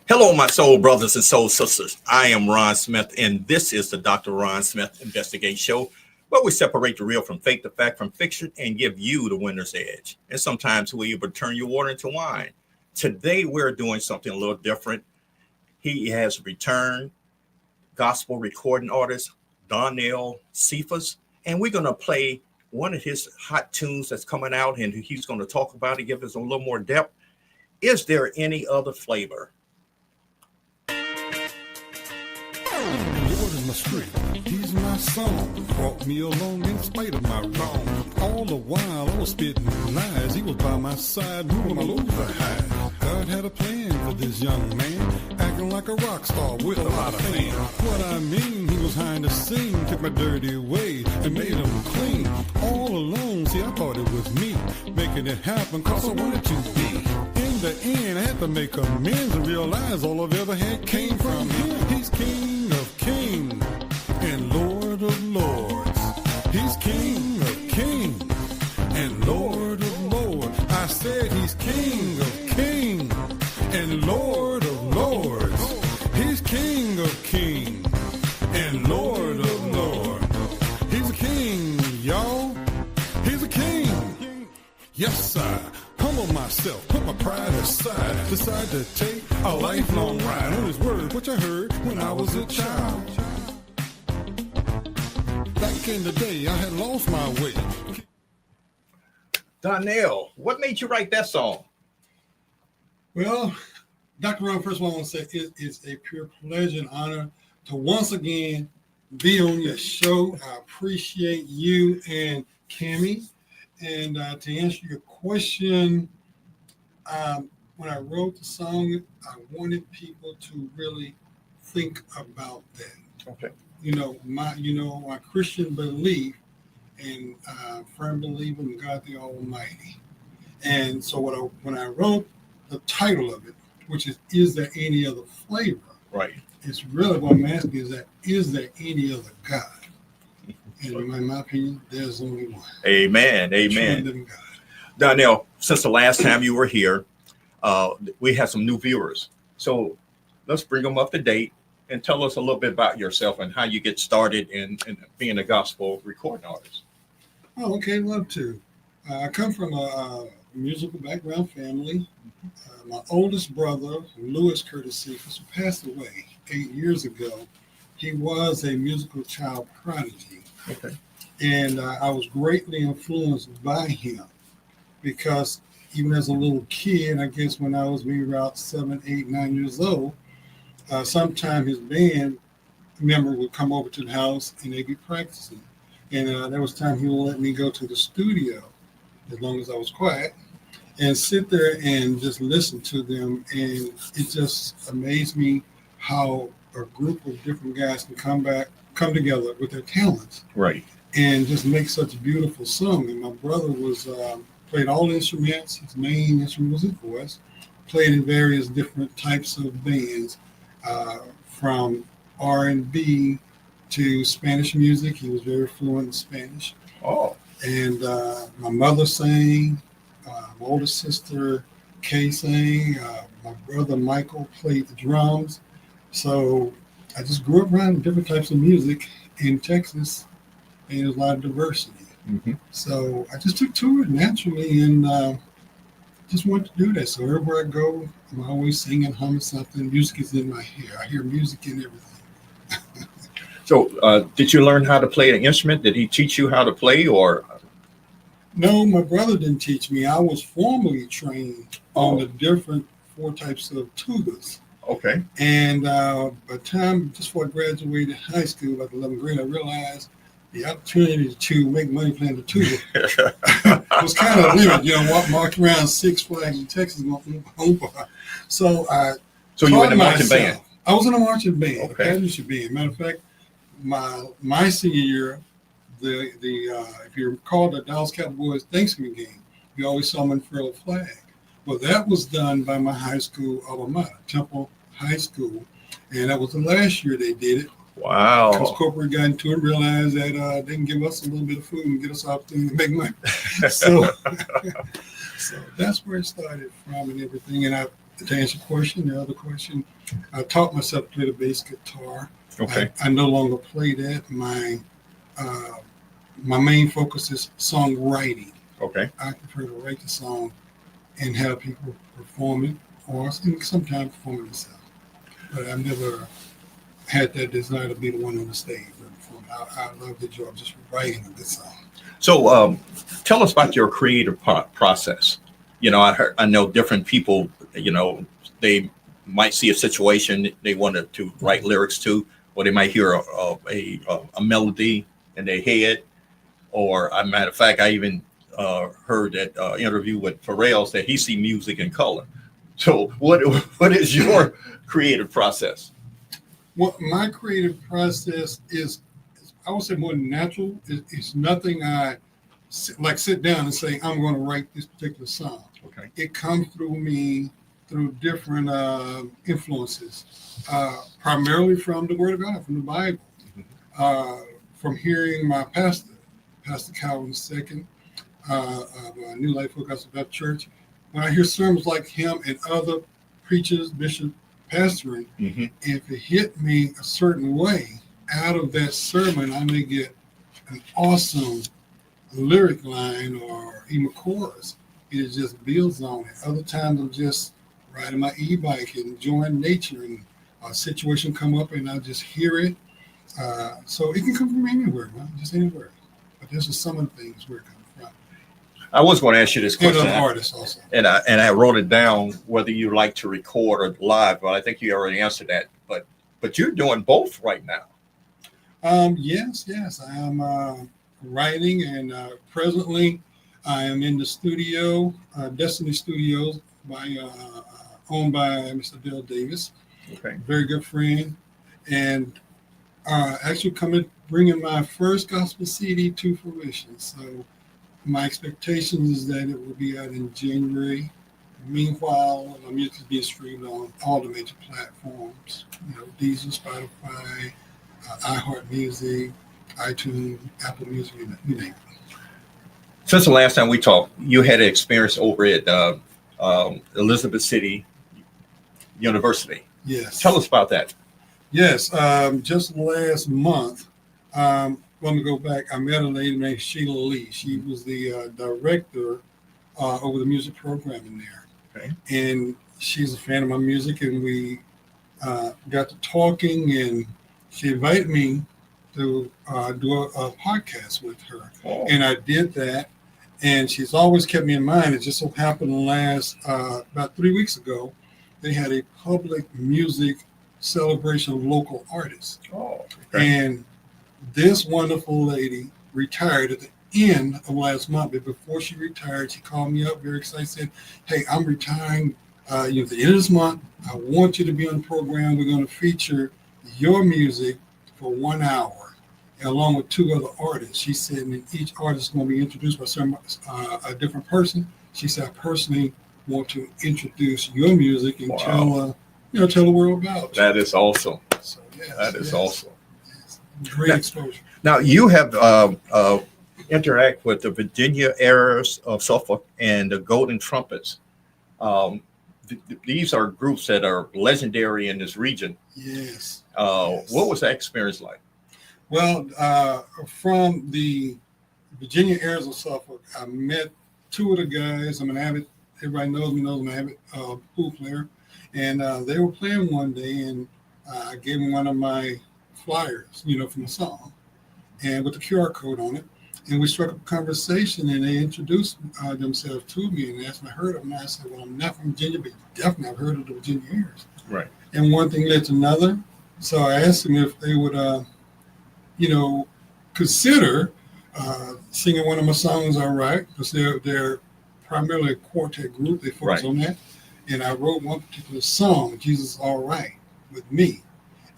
Hello, my soul brothers and soul sisters. I am Ron Smith, and this is the Dr. Ron Smith Investigate Show, where we separate the real from fake, the fact from fiction, and give you the winner's edge. And sometimes we even turn your water into wine. Today, we're doing something a little different. He has returned, gospel recording artist Donnell Cephas, and we're going to play one of his hot tunes that's coming out, and he's going to talk about it, give us a little more depth. Is there any other flavor? Lord is my strength, he's my song. Brought me along in spite of my wrong. All the while I was spitting lies, he was by my side, moving my loads to hide. God had a plan for this young man, acting like a rock star with a lot of fame. What I mean, he was behind the scene, took my dirty way and made him clean. All alone, see, I thought it was me making it happen, cause I wanted to be. In the end, I had to make amends and realize all I've ever had came from him. He's King of Kings and Lord of Lords. He's King of Kings and Lord of Lords. I said he's King of Kings and Lord of Lords. He's King of Kings and Lord of Lords. He's a king, y'all. He's a king. Yes, sir. Humble myself, put my pride aside, decide to take a lifelong ride on his word, which I heard when I was a child. Back in the day, I had lost my way. Donnell, what made you write that song? Well, Dr. Ron, first of all, I want to say it is a pure pleasure and honor to once again be on your show. I appreciate you and Cammie. And to answer your question, when I wrote the song, I wanted people to really think about that. Okay. My Christian belief and firm belief in God the Almighty. And so when I wrote the title of it, which is there any other flavor? Right. It's really what I'm asking is there any other God? And in my opinion, there's only one. Amen. Amen. Donnell, since the last time you were here, we have some new viewers. So let's bring them up to date and tell us a little bit about yourself and how you get started in being a gospel recording artist. Oh, okay. Love to. I come from a musical background family. My oldest brother, Louis Curtis Cephas, who passed away 8 years ago, he was a musical child prodigy. Okay. And I was greatly influenced by him because even as a little kid, I guess when I was maybe about 7, 8, 9 years old, sometime his band member would come over to the house and they'd be practicing. And there was time he would let me go to the studio as long as I was quiet and sit there and just listen to them. And it just amazed me how a group of different guys can come together with their talents, right, and just make such a beautiful song. And my brother was played all instruments. His main instrument was his voice. Played in various different types of bands, from R&B to Spanish music. He was very fluent in Spanish. Oh, and my mother sang. My older sister Kay sang. My brother Michael played the drums. So I just grew up around different types of music in Texas, and there's a lot of diversity. Mm-hmm. So I just took to it naturally and just wanted to do that. So everywhere I go, I'm always singing, humming something. Music is in my hair. I hear music in everything. So did you learn how to play an instrument? Did he teach you how to play, or? No, my brother didn't teach me. I was formally trained on the different 4 types of tubas. Okay. And by the time, just before I graduated high school, about 11th grade, I realized the opportunity to make money playing the tuba was kind of limited. Walking around Six Flags in Texas. So you were in a marching band? I was in a marching band, okay. a pageantry band. Matter of fact, my senior year, the if you recall the Dallas Cowboys Thanksgiving game, you always saw them unfurl a flag. Well, that was done by my high school alma mater, Temple High School, and that was the last year they did it. Wow. Because corporate got into it and realized that they can give us a little bit of food and get us opportunity to make money. So that's where it started from and everything. And I to answer your question, the other question, I taught myself to play the bass guitar. Okay. I no longer play that. My main focus is songwriting. Okay. I prefer to write the song and have people perform it, or sometimes perform it myself. But I've never had that desire to be the one on the stage. I love the job just writing a good song. So tell us about your creative process. You know, I know different people, you know, they might see a situation they wanted to write lyrics to, or they might hear a melody in their head. Or, as a matter of fact, I even heard that interview with Pharrell that he see music in color. So what is your creative process? Well, my creative process is, I would say, more natural. It's nothing I sit down and say, I'm going to write this particular song. Okay. It comes through me through different influences, primarily from the Word of God, from the Bible, from hearing my pastor, Pastor Calvin II, of New Life Gospel Baptist Church. When I hear sermons like him and other preachers, bishops, pastoring, if it hit me a certain way, out of that sermon, I may get an awesome lyric line or even chorus. It just builds on it. Other times I'm just riding my e-bike and enjoying nature, and a situation come up and I just hear it. So it can come from anywhere, man, just anywhere. But this is some of the things where it comes from. I was going to ask you this question, And other artists also. and I wrote it down whether you like to record or live, but I think you already answered that. But you're doing both right now. Yes. I am writing, and presently I am in the studio, Destiny Studios, owned by Mr. Bill Davis. Okay. Very good friend, and actually bringing my first gospel CD to fruition. So my expectation is that it will be out in January. Meanwhile, my music is being streamed on all the major platforms, Deezer, Spotify, iHeartMusic, iTunes, Apple Music, you name it. Since the last time we talked, you had an experience over at Elizabeth City University. Yes. Tell us about that. Yes. Just last month, let me go back. I met a lady named Sheila Lee. She was the director over the music program in there. Okay. And she's a fan of my music, and we got to talking, and she invited me to do a podcast with her. Oh. And I did that, and she's always kept me in mind. It just so happened about 3 weeks ago, they had a public music celebration of local artists. Oh, okay. And this wonderful lady retired at the end of last month, but before she retired, she called me up very excited, said, "Hey, I'm retiring at the end of this month. I want you to be on the program. We're going to feature your music for 1 hour, along with 2 other artists." She said, and each artist is going to be introduced by a different person. She said, "I personally want to introduce your music and tell the world about it." That is awesome. So, awesome. Yes. Great exposure. Now you have interact with the Virginia Heirs of Suffolk and the Golden Trumpets. These are groups that are legendary in this region. Yes. What was that experience like? Well, from the Virginia Heirs of Suffolk, I met 2 of the guys. Everybody knows me, I'm an avid pool player. And they were playing one day, and I gave them one of my flyers, from the song, and with the QR code on it. And we struck up a conversation, and they introduced themselves to me and asked me if I heard of them. And I said, "Well, I'm not from Virginia, but definitely I've heard of the Virginia Heirs." Right. And one thing led to another. So I asked them if they would, consider singing one of my songs, all right, because they're primarily a quartet group. They focus on that. And I wrote one particular song, "Jesus Is All Right with Me."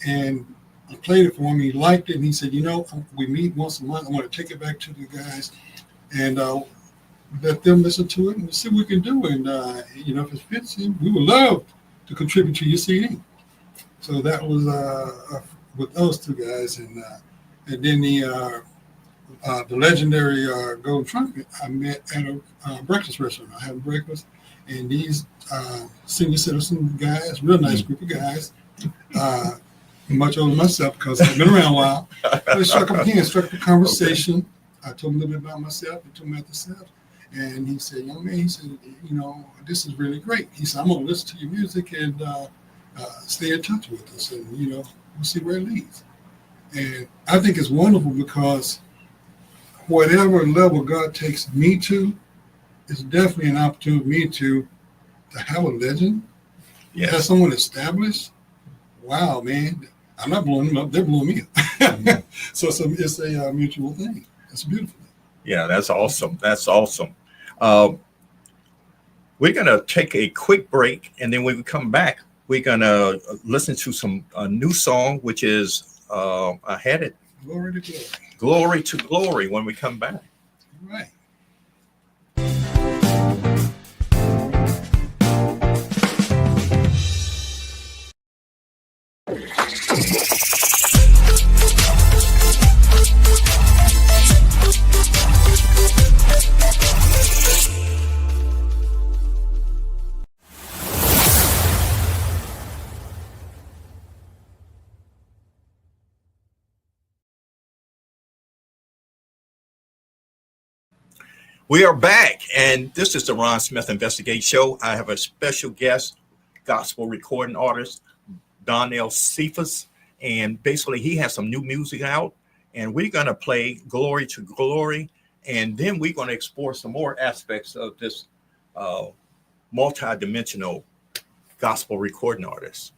And I played it for him. He liked it. And he said, we meet once a month. I want to take it back to the guys and let them listen to it and see what we can do. And, if it fits in, we would love to contribute to your CD. So that was with those 2 guys. And then the legendary Golden Trumpet, I met at a breakfast restaurant. I had breakfast, And these senior citizen guys, real nice group of guys, much older than myself because I've been around a while. They struck up a conversation. Okay. I told him a little bit about myself. He told me about himself. And he said, young man, he said, this is really great. He said, I'm going to listen to your music and stay in touch with us. And, we'll see where it leads. And I think it's wonderful because whatever level God takes me to, it's definitely an opportunity for me to have a legend, have someone established. Wow, man. I'm not blowing them up. They're blowing me up. Mm-hmm. So it's a mutual thing. It's beautiful. Yeah, that's awesome. That's awesome. We're going to take a quick break, and then when we come back, we're going to listen to a new song, which is I had it. Glory to Glory. Glory to Glory when we come back. All right. We are back, and this is the Ron Smith Investigate Show. I have a special guest, gospel recording artist, Donnell Cephas, and basically he has some new music out, and we're going to play Glory to Glory, and then we're going to explore some more aspects of this multi-dimensional gospel recording artist.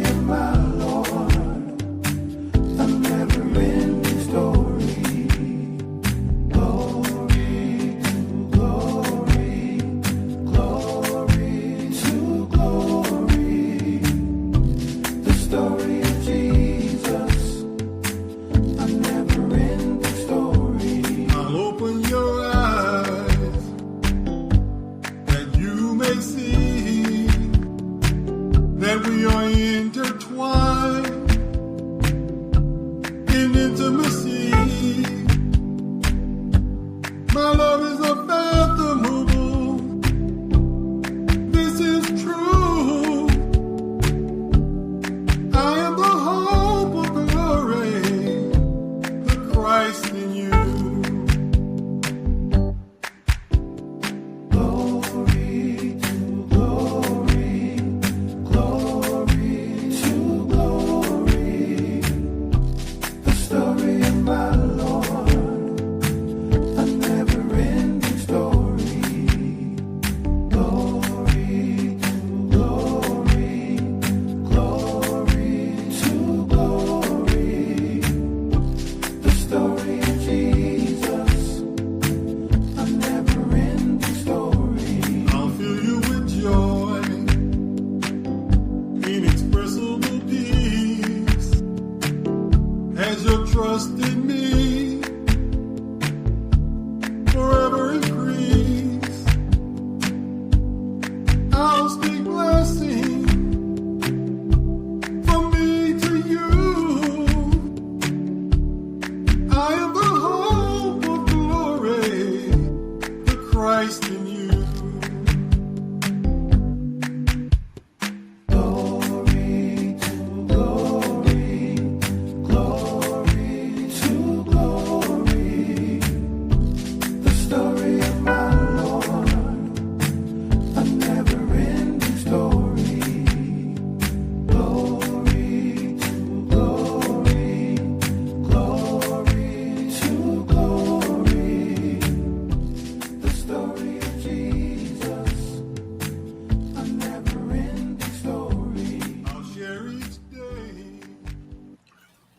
Glory to glory.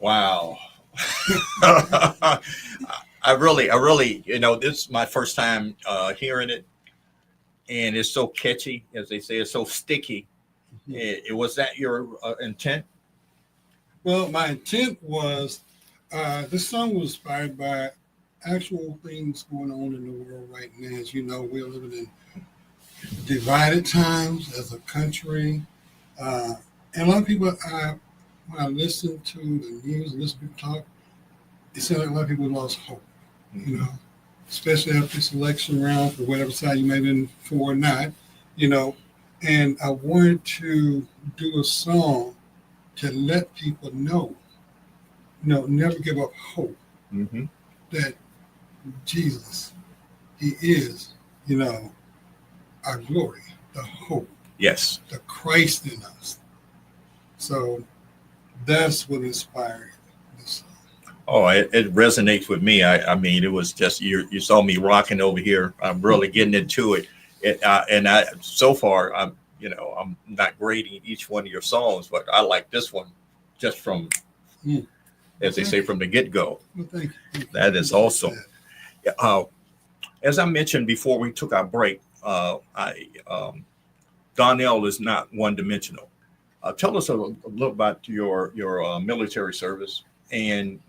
Wow. I really, this is my first time hearing it, and it's so catchy, as they say, it's so sticky. It was that your intent? Well, my intent was this song was inspired by actual things going on in the world right now. As you know, we're living in divided times as a country. And a lot of people, when I listen to the news, listen to people talk, it sounds like a lot of people lost hope, especially after this election round, for whatever side you may have been for or not, And I wanted to do a song to let people know, never give up hope, that Jesus, he is, our glory, the hope. Yes. The Christ in us. So that's what inspired this song. Oh, it resonates with me. I mean, it was just, you saw me rocking over here. I'm really getting into it. So far, I'm not grading each one of your songs, but I like this one just from, as they say, from the get-go. Well, thank you. That is awesome. As I mentioned before we took our break, Donnell is not one-dimensional. Tell us a little about your military service and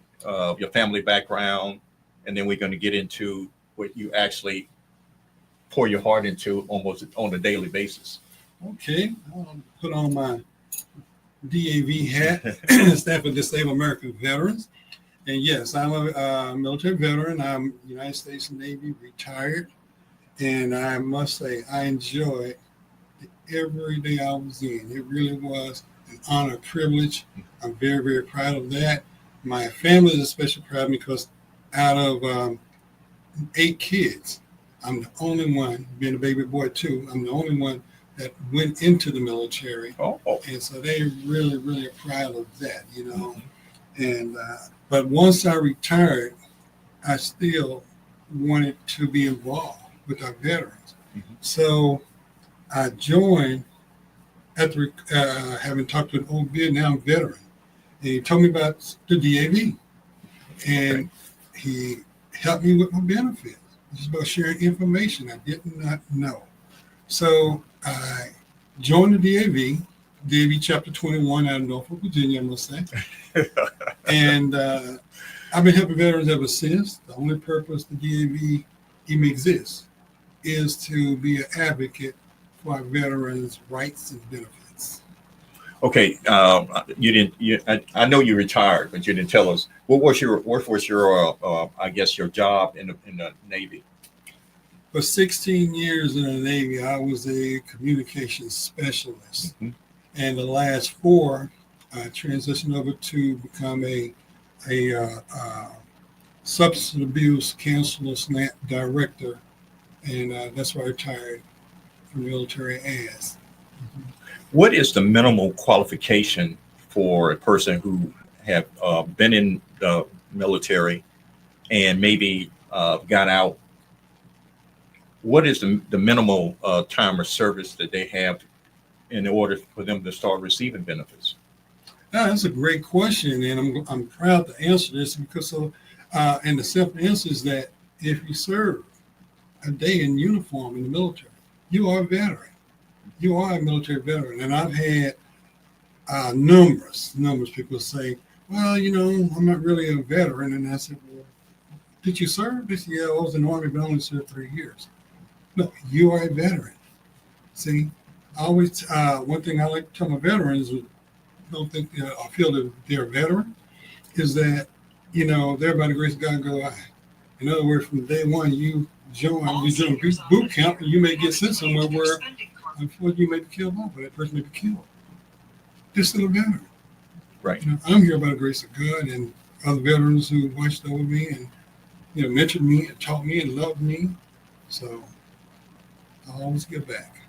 your family background, and then we're going to get into what you actually pour your heart into almost on a daily basis. Okay, I'll put on my DAV hat, stand for Disabled American Veterans. And yes, I'm a military veteran. I'm United States Navy retired. And I must say, I enjoyed every day I was in. It really was an honor, privilege. I'm very, very proud of that. My family is especially proud of me because out of 8 kids, I'm the only one, being a baby boy too, I'm the only one that went into the military. Oh. And so they really, really are proud of that, And but once I retired, I still wanted to be involved with our veterans. So I joined after having talked to an old Vietnam veteran. And he told me about the DAV. And he helped me with my benefits. Just about sharing information I did not know. So I joined the DAV chapter 21 out of Norfolk, Virginia, I must say. And I've been helping veterans ever since. The only purpose the DAV even exists is to be an advocate for our veterans' rights and benefits. Okay, I know you retired, but you didn't tell us what was your I guess your job in the Navy. For 16 years in the Navy, I was a communications specialist, and the last 4, I transitioned over to become a substance abuse counselor / director, and that's why I retired from military as. What is the minimal qualification for a person who have been in the military and maybe got out? What is the minimal time of service that they have in order for them to start receiving benefits? That's a great question, and I'm proud to answer this because and the simple answer is that if you serve a day in uniform in the military, you are a veteran. You are a military veteran. And I've had numerous people say, well, I'm not really a veteran. And I said, well, did you serve? They said, yeah, I was in the Army, but I only served 3 years. No, you are a veteran. See, I always, one thing I like to tell my veterans who don't think, I feel that they're a veteran, is that, they're by the grace of God go I. In other words, from day one, you join boot camp, and you may get sent somewhere where, unfortunately, you may be killed off, but that person may be killed. They're still a veteran. Right. I'm here by the grace of God and other veterans who watched over me and, mentored me and taught me and loved me. So I'll always give back.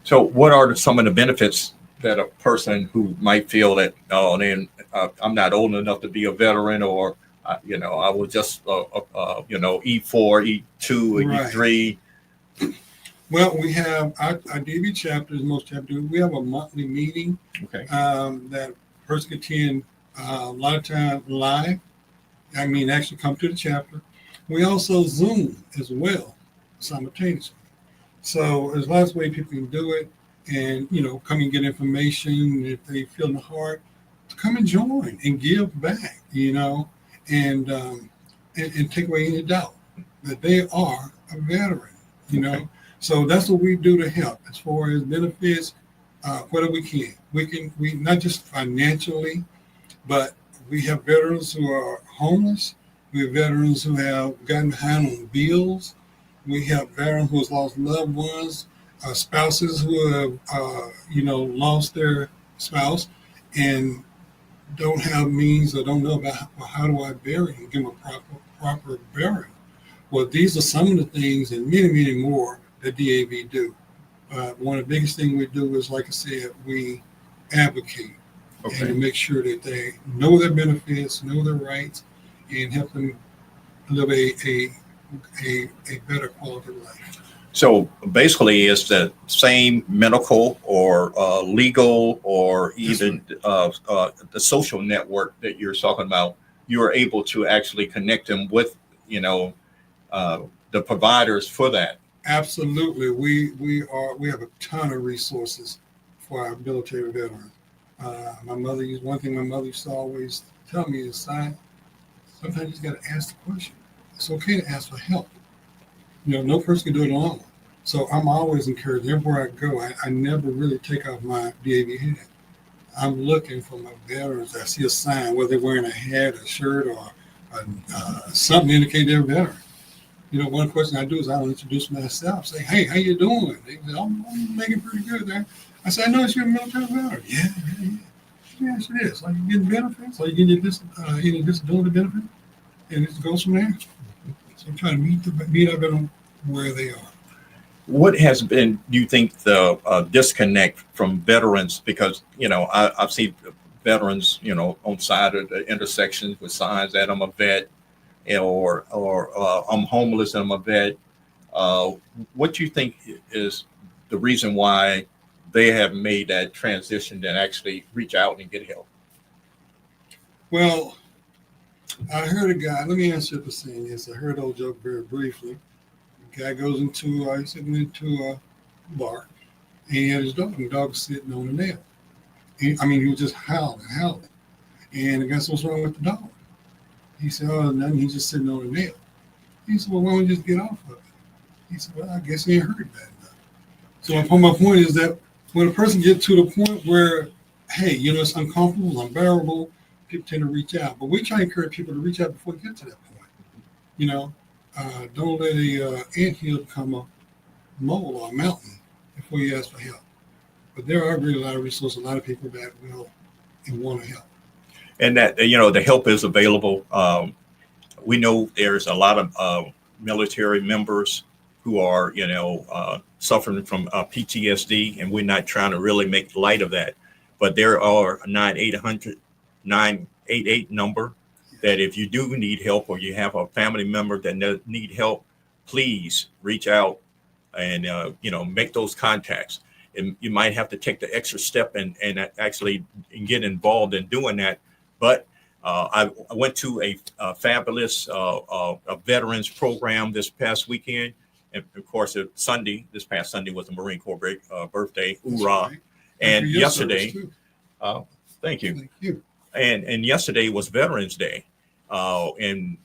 So what are some of the benefits that a person who might feel that, I'm not old enough to be a veteran, or, I was just, E4, E2, E3. Well, we have our DV chapters, most chapters. We have a monthly meeting that a person can attend A lot of times live. I mean, actually come to the chapter. We also Zoom as well, simultaneously. So there's lots of ways people can do it, and come and get information if they feel in the heart to come and join and give back, and take away any doubt that they are a veteran, Okay. So that's what we do to help as far as benefits, whatever we can. We not just financially, but we have veterans who are homeless. We have veterans who have gotten behind on bills. We have veterans who have lost loved ones, spouses who have, lost their spouse and don't have means or don't know about how do I bury them, give them a proper burial. Well, these are some of the things and many, many more that DAV do. One of the biggest things we do is, like I said, we advocate and to Okay. make sure that they know their benefits, know their rights, and help them live a better quality of life. So basically, it's the same medical or legal or even the social network that you're talking about. You are able to actually connect them with, the providers for that. Absolutely, we have a ton of resources for our military veterans. One thing my mother used to always tell me is, "Son, sometimes you just got to ask the question. It's okay to ask for help. No person can do it alone." So I'm always encouraged. Everywhere I go, I never really take off my DAV hat. I'm looking for my veterans. I see a sign, whether they're wearing a hat, a shirt, or something to indicate they're a veteran. One question I do is I'll introduce myself. Say, "Hey, how you doing?" They say, "I'm making pretty good there." I say, "I know you're a military veteran." Yeah. Yes, it is. Are you getting benefits? Are you getting any disability benefit? And it goes from there. So I'm trying to meet up them where they are. What has been, do you think, the disconnect from veterans? Because, I've seen veterans, on side of the intersections with signs that I'm a vet, or I'm homeless and I'm a vet. What do you think is the reason why they have made that transition and actually reach out and get help? Well, I heard a guy, let me answer the saying this. I heard old joke very briefly. The guy goes he's sitting into a bar, and he had his dog, and the dog was sitting on a nail. He was just howling. And the guy said, "What's wrong with the dog?" He said, "Oh, nothing, he's just sitting on a nail." He said, "Well, why don't you just get off of it?" He said, "Well, I guess he ain't hurt bad enough." So my point is that when a person gets to the point where, hey, it's uncomfortable, unbearable, people tend to reach out. But we try to encourage people to reach out before they get to that point. Don't let a anthill become a mole or a mountain before you ask for help. But there are really a lot of resources, a lot of people that will and want to help. And that, the help is available. We know there's a lot of military members who are, suffering from PTSD, and we're not trying to really make light of that. But there are 988 number that if you do need help or you have a family member that need help, please reach out and, make those contacts. And you might have to take the extra step and actually get involved in doing that. But I went to a fabulous a veterans program this past weekend. And of course, this past Sunday was the Marine Corps birthday. Hoorah. Right. And your yesterday, service, thank you. thank you. And yesterday was Veterans Day. And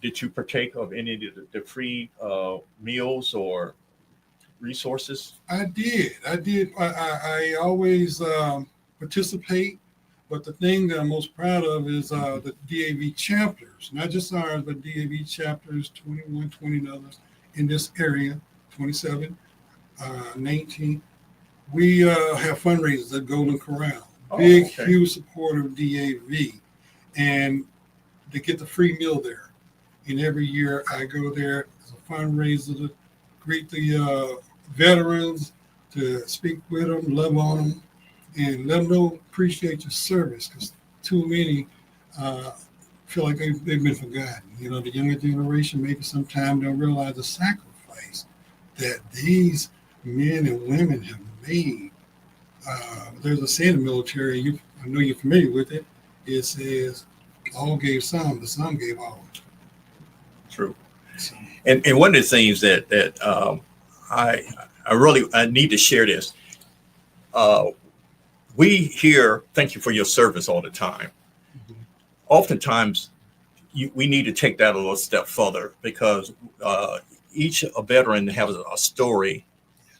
did you partake of any of the free meals or resources? I did. I always participate, but the thing that I'm most proud of is the DAV chapters, not just ours, but DAV chapters 21, 20 others in this area, 27, 19. We have fundraisers at Golden Corral. Big, okay. Huge supporter of DAV, and they get the free meal there. And every year I go there as a fundraiser to greet the veterans, to speak with them, love on them, and let them know appreciate your service, because too many feel like they've been forgotten. The younger generation maybe sometimes don't realize the sacrifice that these men and women have made. There's a saying in the military, I know you're familiar with it, it says all gave some, but some gave all. True. So, And one of the things that I need to share this. We hear thank you for your service all the time. mhm. Oftentimes, we need to take that a little step further because each a veteran has a story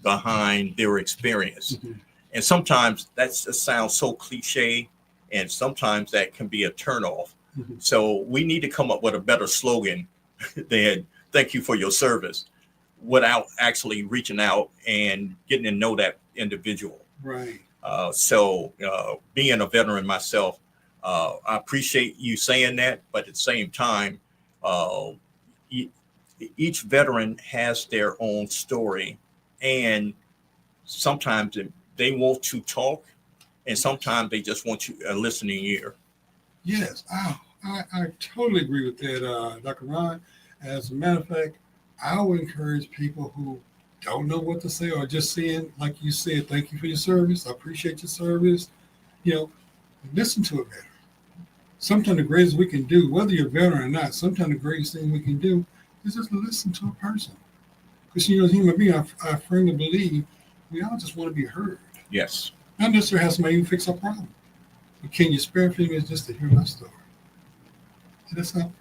behind their experience. Mhm. And sometimes that just sounds so cliche, and sometimes that can be a turnoff. Mhm. So we need to come up with a better slogan than thank you for your service without actually reaching out and getting to know that individual. Right. Being a veteran myself, I appreciate you saying that, but at the same time, uh, e- each veteran has their own story, and sometimes they want to talk, and sometimes they just want you a listening ear. Yes, I totally agree with that, Dr. Ron. As a matter of fact, I would encourage people who don't know what to say or just saying, like you said, thank you for your service. I appreciate your service. You know, listen to a veteran. Sometimes the greatest we can do, whether you're a veteran or not, sometimes the greatest thing we can do is just listen to a person. Because, as human beings, I firmly believe we all just want to be heard. Yes. Not necessarily have somebody even fix our problem. But can you spare a few minutes just to hear my story? And that's all.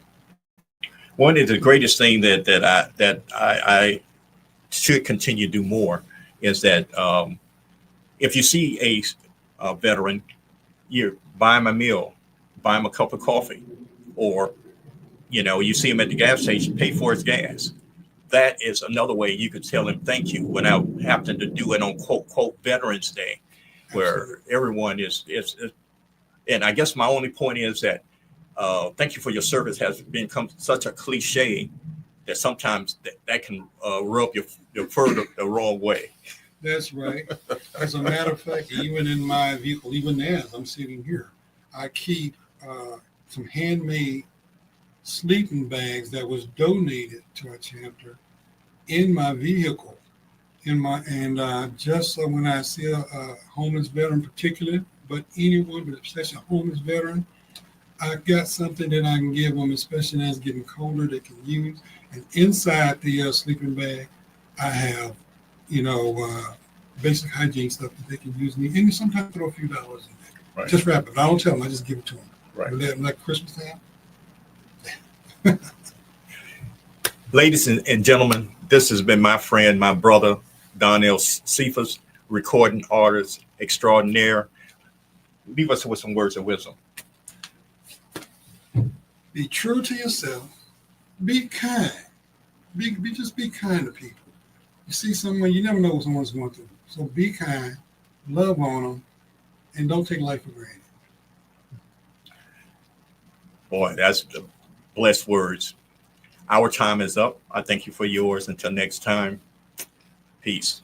One of the greatest thing that I should continue to do more is that if you see a veteran, you buy him a meal, buy him a cup of coffee, or you see him at the gas station, pay for his gas. That is another way you could tell him thank you without having to do it on quote Veterans Day, where Absolutely. everyone is. And I guess my only point is that thank you for your service has become such a cliche that sometimes that can rub your fur the wrong way. That's right. As a matter of fact, even in my vehicle, even as I'm sitting here, I keep some handmade sleeping bags that was donated to our chapter in my vehicle. Just so when I see a homeless veteran, particularly, but anyone, but especially a homeless veteran, I've got something that I can give them, especially as it's getting colder, they can use. And inside the sleeping bag, I have, basic hygiene stuff that they can use. And sometimes throw a few dollars in there. Right. Just wrap it. I don't tell them. I just give it to them. Right. Like Christmas time. Ladies and gentlemen, this has been my friend, my brother, Donnell Cephas, recording artist extraordinaire. Leave us with some words of wisdom. Be true to yourself. Be kind. Be kind to people. You see someone, you never know what someone's going through. So be kind, love on them, and don't take life for granted. Boy, that's the blessed words. Our time is up. I thank you for yours. Until next time, peace.